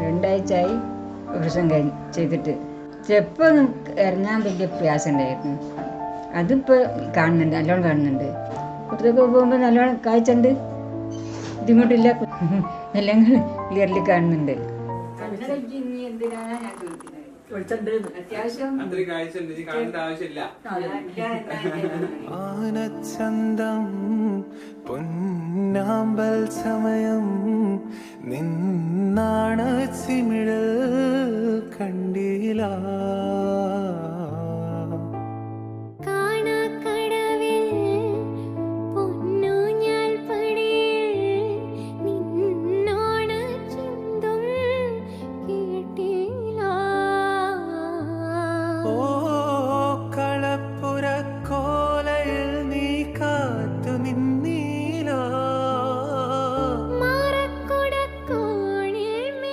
2 ആഴ്ചയായി operation ചെയ്തിട്ട്. ചെപ്പം ഇറങ്ങാൻ വലിയ പ്രയാസം ഉണ്ടായിരുന്നു. അതിപ്പോൾ കാണുന്നുണ്ട്, നല്ലോണം കാണുന്നുണ്ട്. പുറത്തൊക്കെ പോകുമ്പോൾ നല്ലോണം കാഴ്ചയുണ്ട്, ബുദ്ധിമുട്ടില്ല, എല്ലാം ക്ലിയർലി കാണുന്നുണ്ട്. എന്തിനാണ് ഞാൻ ചോദിക്കുന്നത്? അത്യാവശ്യം ആനച്ചന്തം പൊന്നാമ്പൽ സമയം നിന്നാണ് ചിമിഴ